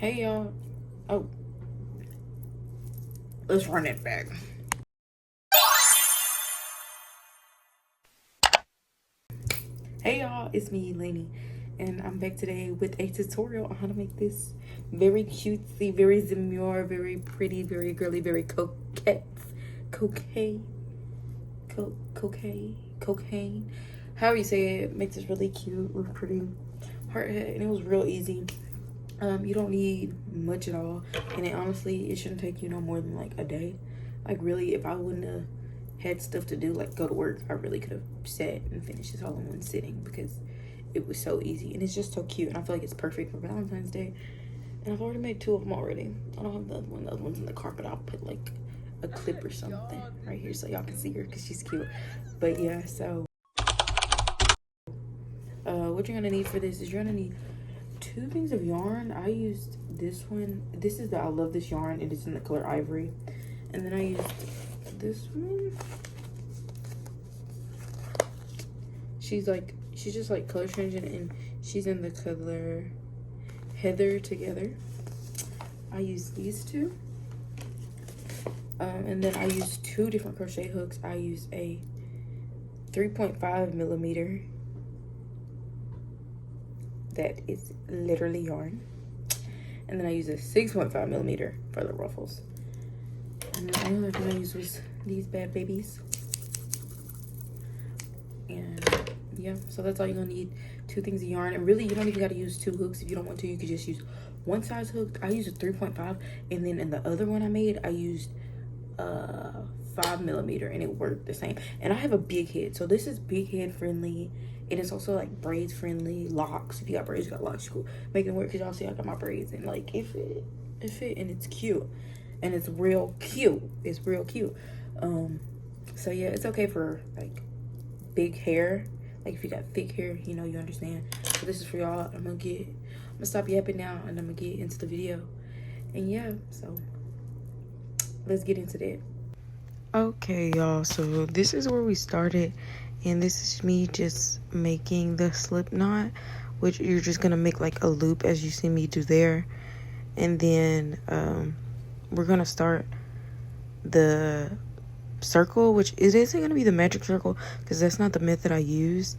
Hey y'all. Oh, let's run it back. Hey y'all, it's me, Lainey, and I'm back today with a tutorial on how to make this very cutesy, very demure, very pretty, very girly, very cocaine. However you say it, makes this really cute with pretty heart head, and it was real easy. You don't need much at all, and honestly, it shouldn't take you no more than like a day. Like really, if I wouldn't have had stuff to do, like go to work, I really could have sat and finished this all in one sitting because it was so easy and it's just so cute. And I feel like it's perfect for Valentine's Day. And I've already made 2 of them already. I don't have the other one. The other one's in the car, but I'll put like a clip or something right here so y'all can see her because she's cute. But yeah, so what you're gonna need for this is you're gonna need 2 things of yarn. I used this one. This is I love this yarn. It is in the color ivory. And then I used this one. She's just like color changing, and she's in the color Heather Together. I use these 2. And then I use 2 different crochet hooks. I use a 3.5 millimeter that is literally yarn, and then I use a 6.5 millimeter for the ruffles. And then the only other thing I used was these bad babies. And yeah, so that's all you're gonna need. 2 things of yarn, and really you don't even got to use 2 hooks. If you don't want to, you could just use one size hook. I used a 3.5, and then in the other one I made, I used 5 millimeter, and it worked the same. And I have a big head, so this is big head friendly. And it's also like braids friendly. Locks, if you got braids, you got locks, cool. Make it work, because y'all see I got my braids, and like it fit, and it's cute, and it's real cute. It's real cute. So yeah, it's okay for like big hair. Like if you got thick hair, you know, you understand. So this is for y'all. I'm gonna stop yapping now, and I'm gonna get into the video. And yeah, so let's get into that. Okay, y'all, so this is where we started, and this is me just making the slip knot, which you're just gonna make like a loop as you see me do there. And then we're gonna start the circle, which it isn't gonna be the magic circle because that's not the method I use.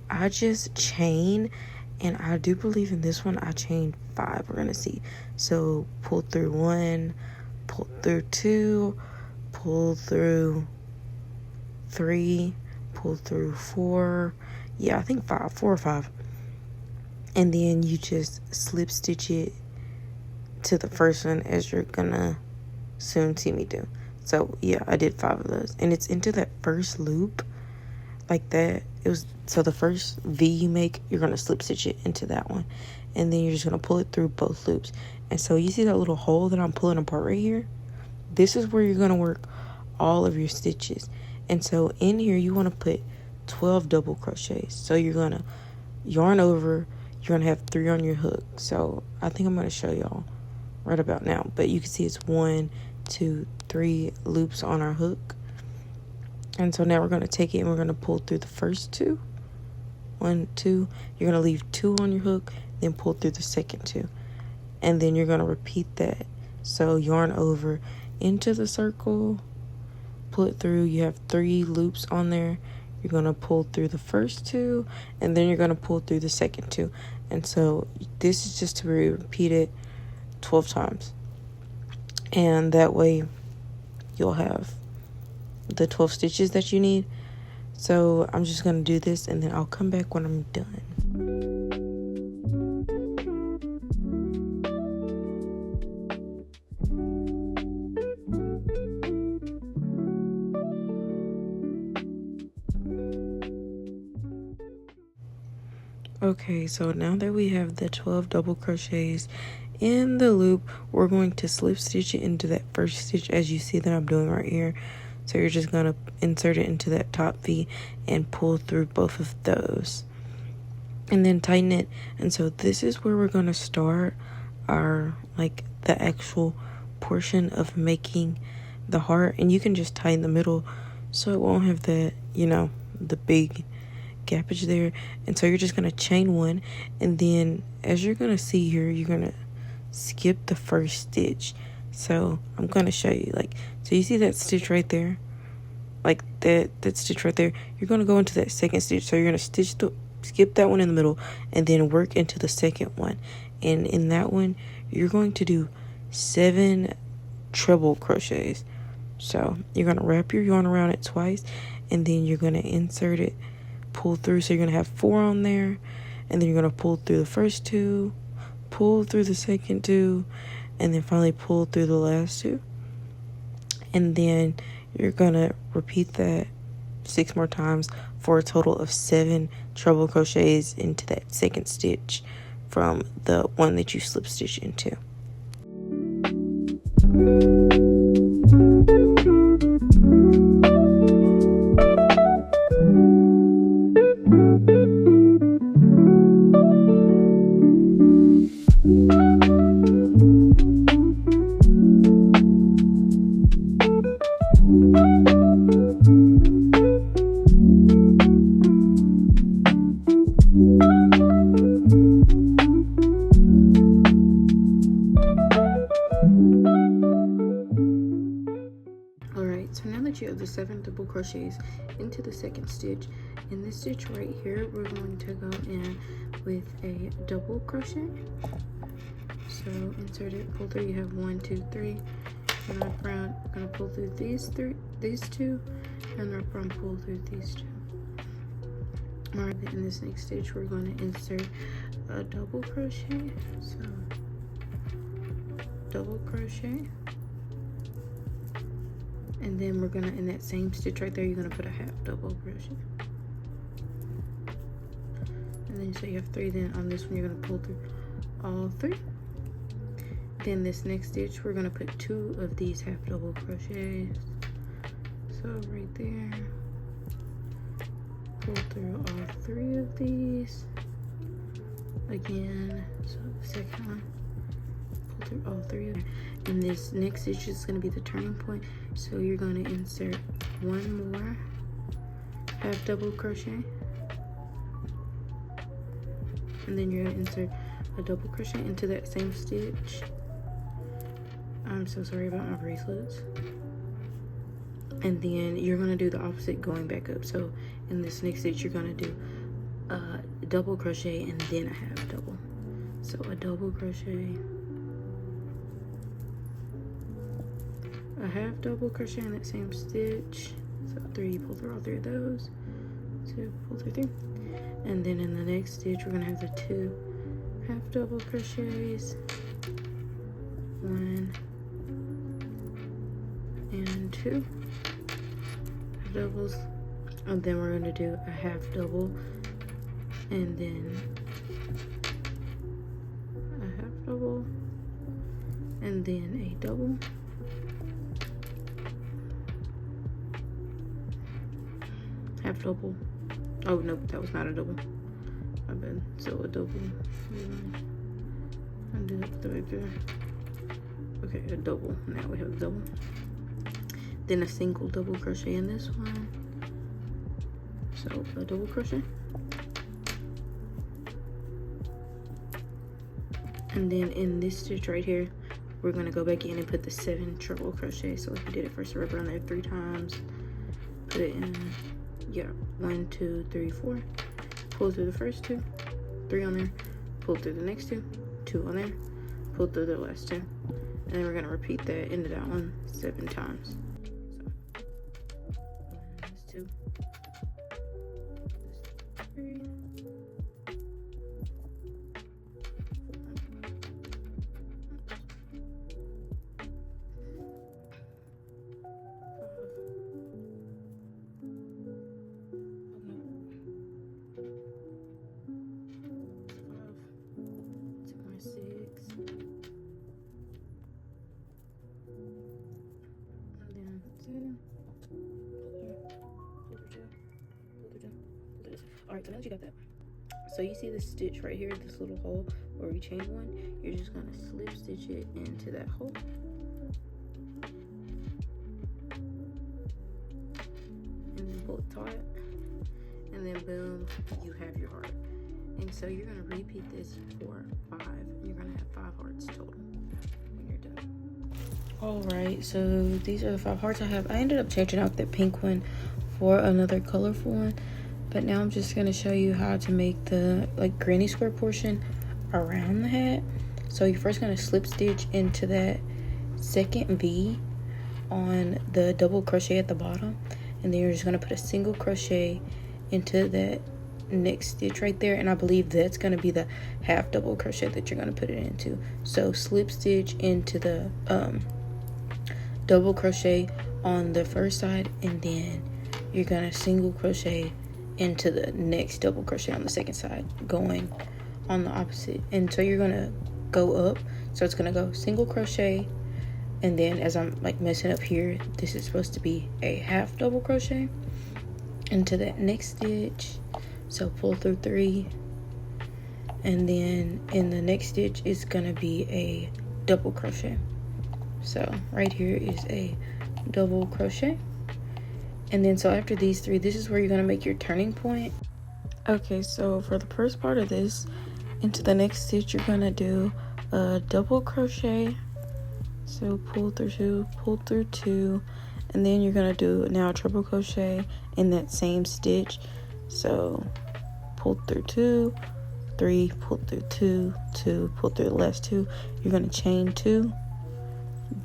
I just chain, and I do believe in this one I chained 5. We're gonna see. So pull through 1, pull through 2, pull through 3, pull through 4. Yeah, I think 5, 4 or 5. And then you just slip stitch it to the first one, as you're gonna soon see me do. So yeah, I did 5 of those, and it's into that first loop like that. It was, so the first V you make, you're gonna slip stitch it into that one, and then you're just gonna pull it through both loops. And so you see that little hole that I'm pulling apart right here? This is where you're gonna work all of your stitches. And so in here you want to put 12 double crochets. So you're gonna yarn over, you're gonna have 3 on your hook. So I think I'm gonna show y'all right about now, but you can see it's 1, 2, 3 loops on our hook. And so now we're gonna take it and we're gonna pull through the first 2. 1, 2. You're gonna leave 2 on your hook, then pull through the second 2, and then you're gonna repeat that. So yarn over into the circle, pull it through. You have 3 loops on there. You're gonna pull through the first 2, and then you're gonna pull through the second 2. And so this is just to be repeated 12 times, and that way you'll have the 12 stitches that you need. So I'm just gonna do this, and then I'll come back when I'm done. Okay, so now that we have the 12 double crochets in the loop, we're going to slip stitch it into that first stitch, as you see that I'm doing right here. So you're just going to insert it into that top V and pull through both of those, and then tighten it. And so this is where we're going to start our, like, the actual portion of making the heart. And you can just tighten the middle so it won't have that, you know, the big gappage there. And so you're just going to chain 1, and then as you're going to see here, you're going to skip the first stitch. So I'm going to show you, like, so you see that stitch right there, like that stitch right there. You're going to go into that second stitch. So you're going to skip that one in the middle and then work into the second one. And in that one, you're going to do 7 treble crochets. So you're going to wrap your yarn around it twice, and then you're going to insert it, pull through. So you're going to have 4 on there, and then you're going to pull through the first 2, pull through the second 2, and then finally pull through the last 2. And then you're going to repeat that 6 more times for a total of 7 treble crochets into that second stitch from the one that you slip stitch into. So now that you have the 7 double crochets into the second stitch, in this stitch right here, we're going to go in with a double crochet. So insert it, pull through. You have 1, 2, 3, and wrap around. We're going to pull through these 2, and wrap around, pull through these 2. Alright, in this next stitch, we're going to insert a double crochet. So double crochet. And then we're gonna, in that same stitch right there, you're gonna put a half double crochet. And then so you have 3, then on this one you're gonna pull through all 3. Then this next stitch, we're gonna put 2 of these half double crochets. So right there, pull through all 3 of these. Again, so the second one, pull through all 3 of them. And this next stitch is going to be the turning point. So you're going to insert 1 more half double crochet, and then you're going to insert a double crochet into that same stitch. I'm so sorry about my bracelets. And then you're going to do the opposite, going back up. So in this next stitch, you're going to do a double crochet and then a half double. So a double crochet, a half double crochet in that same stitch. So 3, pull through all 3 of those. 2, pull through 3. And then in the next stitch, we're gonna have the 2 half double crochets, 1 and 2 half doubles, and then we're gonna do a half double, and then a half double, and then a double. Half double. Oh no, that was not a double. My bad. So a double. Undo that right there. Okay, a double. Now we have a double. Then a single double crochet in this one. So a double crochet. And then in this stitch right here, we're gonna go back in and put the 7 treble crochet. So if you did it first, wrap around there 3 times. Put it in. Yeah, 1, 2, 3, 4. Pull through the first 2, 3 on there. Pull through the next 2, 2 on there. Pull through the last 2, and then we're gonna repeat that into that one 7 times. So, 1, 2, 3. Alright, so now that you got that, so you see this stitch right here, this little hole where we chain one, you're just gonna slip stitch it into that hole. And then pull it taut, and then boom, you have your heart. And so you're gonna repeat this for 5, and you're gonna have 5 hearts total. Alright, so these are the 5 hearts I have. I ended up changing out that pink one for another colorful one, but now I'm just going to show you how to make the like granny square portion around the hat. So you're first going to slip stitch into that second V on the double crochet at the bottom, and then you're just going to put a single crochet into that next stitch right there, and I believe that's going to be the half double crochet that you're going to put it into. So slip stitch into the double crochet on the first side, and then you're going to single crochet into the next double crochet on the second side, going on the opposite. And so you're going to go up, so it's going to go single crochet, and then as I'm like messing up here, this is supposed to be a half double crochet into that next stitch. So pull through 3, and then in the next stitch it's gonna be a double crochet. So right here is a double crochet, and then so after these 3, this is where you're gonna make your turning point. Okay, so for the first part of this, into the next stitch you're gonna do a double crochet. So pull through 2, and then you're gonna do now a triple crochet in that same stitch. So pull through 2, 3, pull through 2, 2, pull through the last 2. You're gonna chain 2,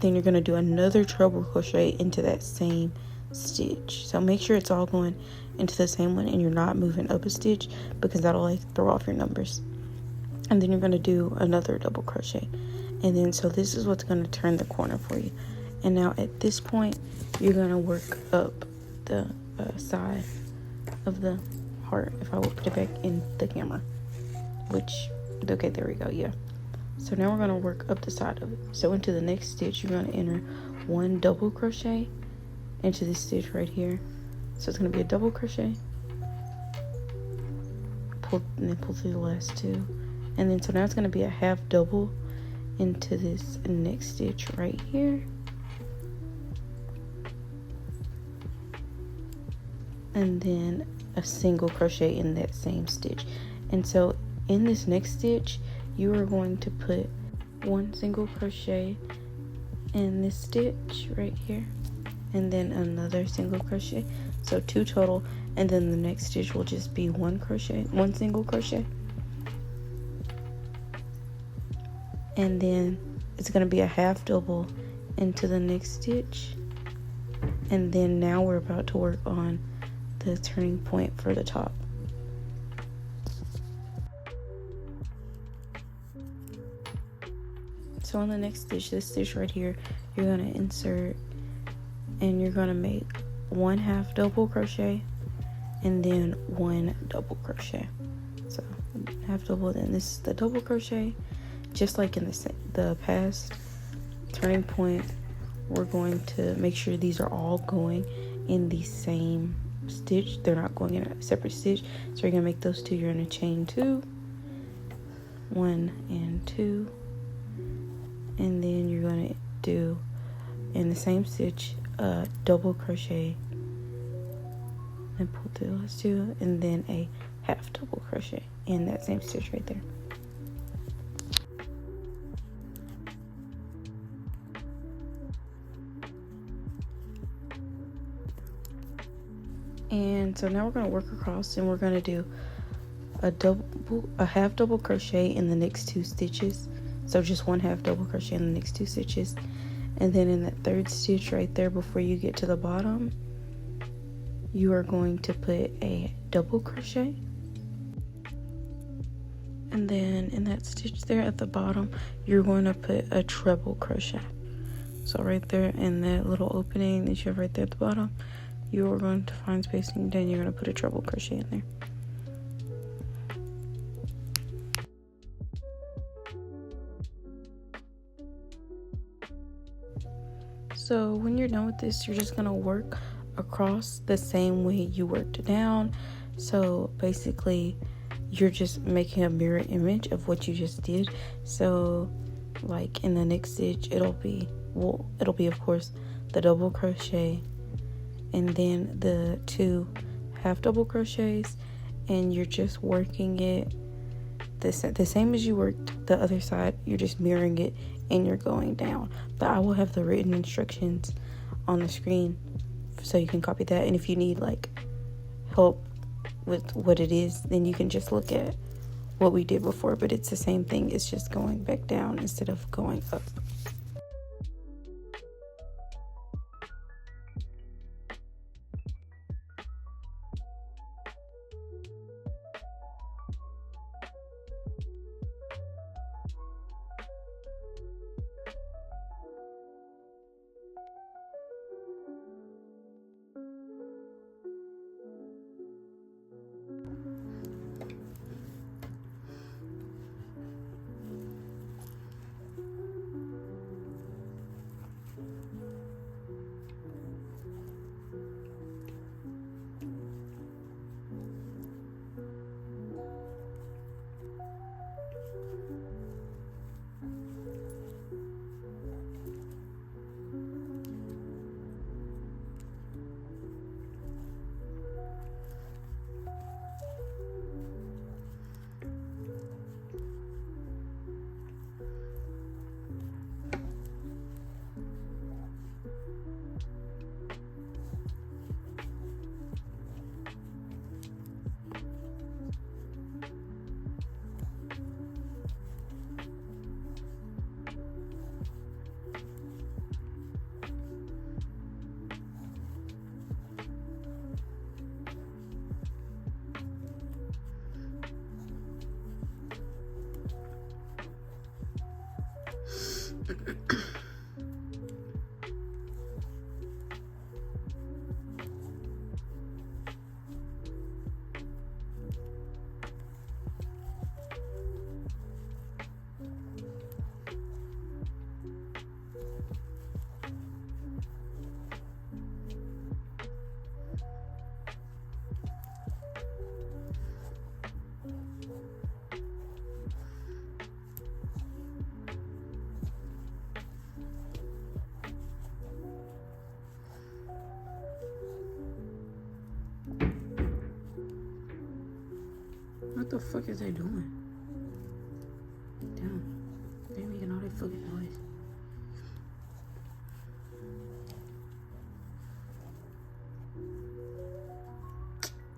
then you're gonna do another treble crochet into that same stitch. So make sure it's all going into the same one and you're not moving up a stitch, because that'll like throw off your numbers. And then you're gonna do another double crochet, and then so this is what's gonna turn the corner for you. And now at this point you're gonna work up the side of the heart. If I will put it back in the camera, okay, there we go. Yeah, so now we're gonna work up the side of it. So into the next stitch you're gonna enter 1 double crochet into this stitch right here. So it's gonna be a double crochet, pull, and then pull through the last 2, and then so now it's gonna be a half double into this next stitch right here, and then a single crochet in that same stitch. And so in this next stitch you are going to put 1 single crochet in this stitch right here, and then another single crochet, so 2 total. And then the next stitch will just be 1 single crochet, and then it's going to be a half double into the next stitch. And then now we're about to work on the turning point for the top. So on the next stitch, this stitch right here, you're going to insert and you're going to make 1 half double crochet and then 1 double crochet. So half double, then this is the double crochet. Just like in the past turning point, we're going to make sure these are all going in the same stitch. They're not going in a separate stitch. So you're gonna make those 2. You're gonna chain 2, 1 and 2, and then you're gonna do in the same stitch a double crochet, then pull through the last 2, and then a half double crochet in that same stitch right there. And so now we're going to work across, and we're going to do a half double crochet in the next 2 stitches. So just 1 half double crochet in the next 2 stitches, and then in that 3rd stitch right there before you get to the bottom, you are going to put a double crochet, and then in that stitch there at the bottom you're going to put a treble crochet. So right there in that little opening that you have right there at the bottom, you are going to find spacing, then you're going to put a treble crochet in there. So when you're done with this, you're just going to work across the same way you worked down. So basically you're just making a mirror image of what you just did. So like in the next stitch it'll be of course the double crochet and then the 2 half double crochets, and you're just working it the same as you worked the other side. You're just mirroring it and you're going down. But I will have the written instructions on the screen so you can copy that. And if you need like help with what it is, then you can just look at what we did before. But it's the same thing. It's just going back down instead of going up. What the fuck is they doing? Damn. They're making all that fucking noise.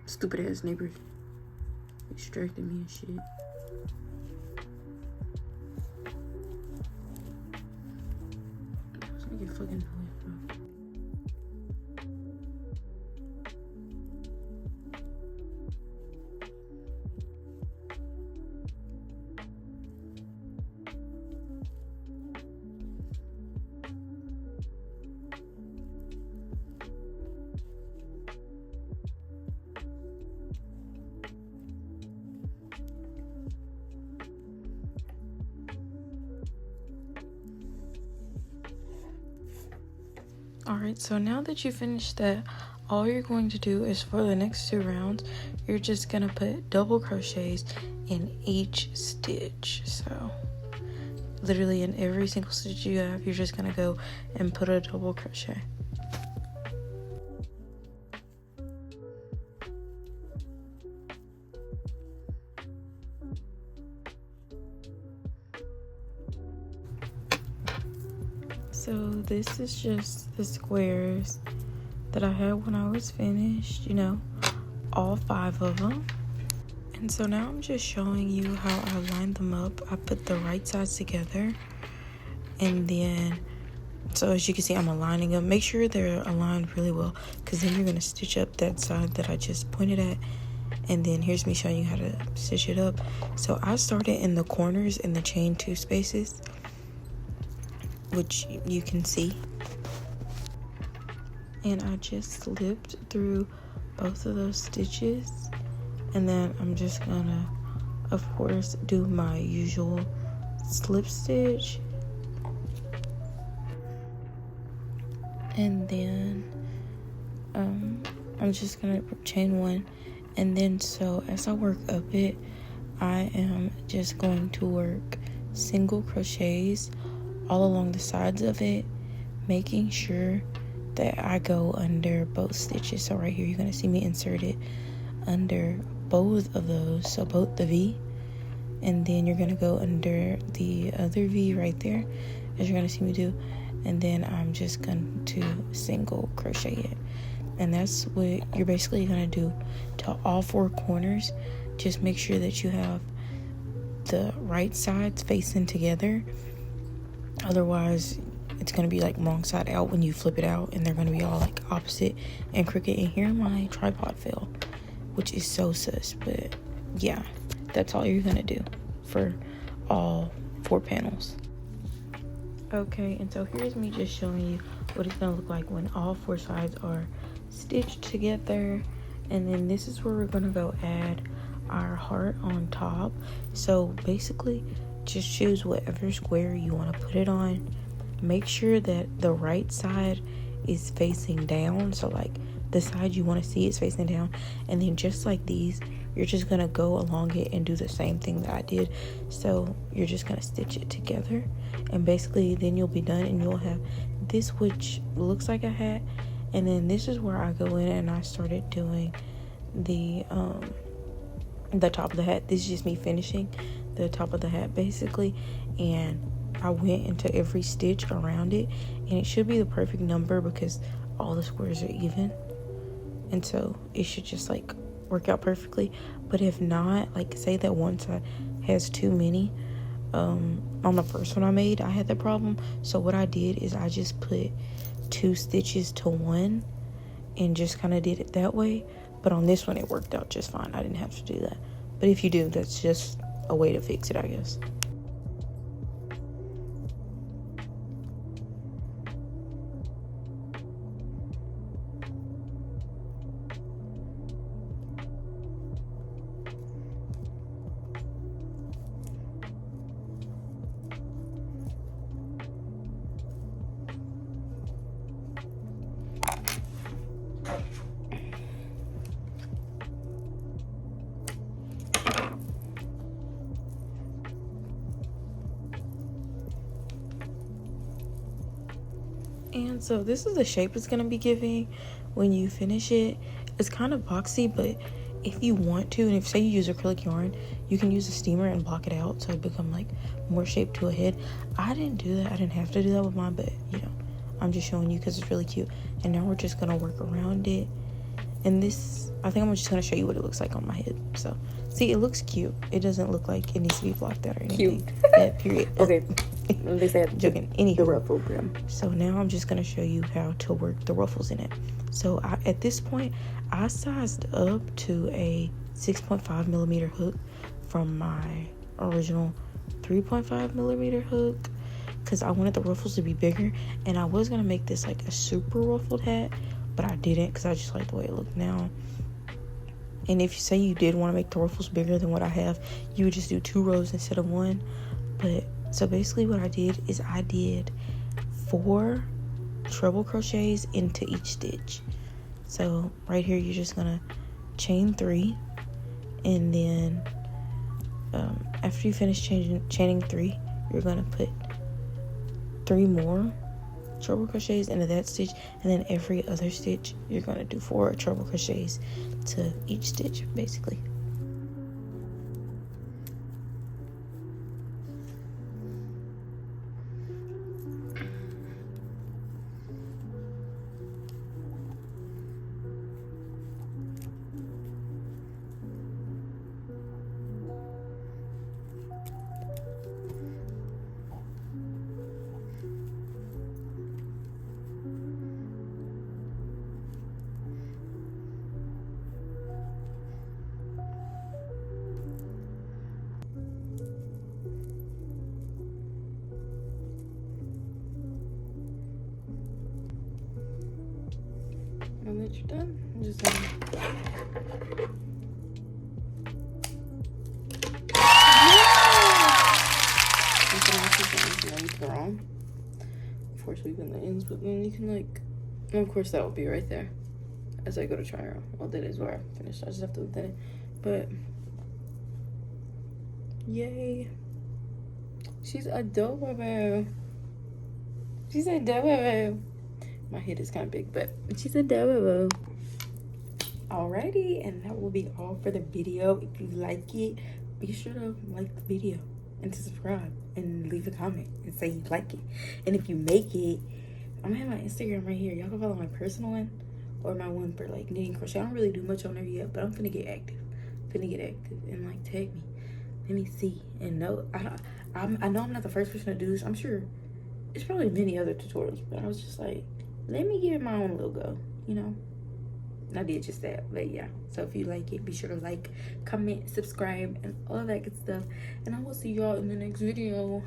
Stupid ass neighbors. Distracting me and shit. It's making fucking noise, bro. Alright, so now that you finished that, all you're going to do is for the next 2 rounds, you're just going to put double crochets in each stitch. So literally in every single stitch you have, you're just going to go and put a double crochet. So this is just the squares that I had when I was finished, you know, all 5 of them. And so now I'm just showing you how I lined them up. I put the right sides together, and then, so as you can see, I'm aligning them. Make sure they're aligned really well, because then you're going to stitch up that side that I just pointed at. And then here's me showing you how to stitch it up. So I started in the corners in the chain 2 spaces, which you can see, and I just slipped through both of those stitches, and then I'm just gonna, of course, do my usual slip stitch, and then I'm just gonna chain 1, and then so as I work up it, I am just going to work single crochets all along the sides of it, making sure that I go under both stitches. So right here, you're going to see me insert it under both of those, so both the V and then you're gonna go under the other V right there, as you're gonna see me do, and then I'm just going to single crochet it. And that's what you're basically gonna do to all 4 corners. Just make sure that you have the right sides facing together, otherwise it's gonna be like wrong side out when you flip it out, and they're gonna be all like opposite and crooked. And here my tripod fell, which is so sus, but yeah, that's all you're gonna do for all 4 panels. Okay, and so here's me just showing you what it's gonna look like when all 4 sides are stitched together. And then this is where we're gonna go add our heart on top. So basically just choose whatever square you want to put it on. Make sure that the right side is facing down, so like the side you want to see is facing down. And then just like these, you're just gonna go along it and do the same thing that I did. So you're just gonna stitch it together, and basically then you'll be done, and you'll have this, which looks like a hat. And then this is where I go in and I started doing the top of the hat. This is just me finishing the top of the hat basically, and I went into every stitch around it, and it should be the perfect number because all the squares are even, and so it should just like work out perfectly. But if not, like say that one side has too many, on the first one I made I had that problem. So what I did is I just put 2 stitches to 1 and just kind of did it that way. But on this one it worked out just fine. I didn't have to do that. But if you do, that's just a way to fix it, I guess. And so this is the shape it's going to be giving when you finish it. It's kind of boxy, but if you want to, and if say you use acrylic yarn, you can use a steamer and block it out so it become like more shaped to a head. I didn't do that. I didn't have to do that with mine, but you know, I'm just showing you because it's really cute. And now we're just going to work around it. And this, I think I'm just going to show you what it looks like on my head. So see, it looks cute. It doesn't look like it needs to be blocked out or anything. Cute. Yeah, period. Okay. They said joking. Anywho, the ruffle brim. So now I'm just going to show you how to work the ruffles in it. So at this point, I sized up to a 6.5 millimeter hook from my original 3.5 millimeter hook because I wanted the ruffles to be bigger. And I was going to make this like a super ruffled hat, but I didn't because I just like the way it looked now. And if you say you did want to make the ruffles bigger than what I have, you would just do 2 rows instead of 1. But so basically what I did is I did 4 treble crochets into each stitch. So right here you're just gonna chain 3, and then after you finish chaining 3, you're gonna put 3 more treble crochets into that stitch, and then every other stitch you're gonna do 4 treble crochets to each stitch basically. Now that you're done, just before sweeping the ends, but then you can like, and of course that will be right there as I go to try her on. Well, that is where I finished. I just have to look at it, but yay, she's adorable. She's adorable. My head is kind of big, but she's adorable. Alrighty, and that will be all for the video. If you like it, be sure to like the video and to subscribe and leave a comment and say you like it. And if you make it, I'm gonna have my Instagram right here. Y'all can follow my personal one or my one for like knitting crochet. I don't really do much on there yet, but I'm finna get active. And like tag me. Let me see. And no, I know I'm not the first person to do this. I'm sure it's probably many other tutorials, but I was just like, let me give it my own little go, you know. I did just that, but yeah. So if you like it, be sure to like, comment, subscribe, and all that good stuff. And I will see y'all in the next video.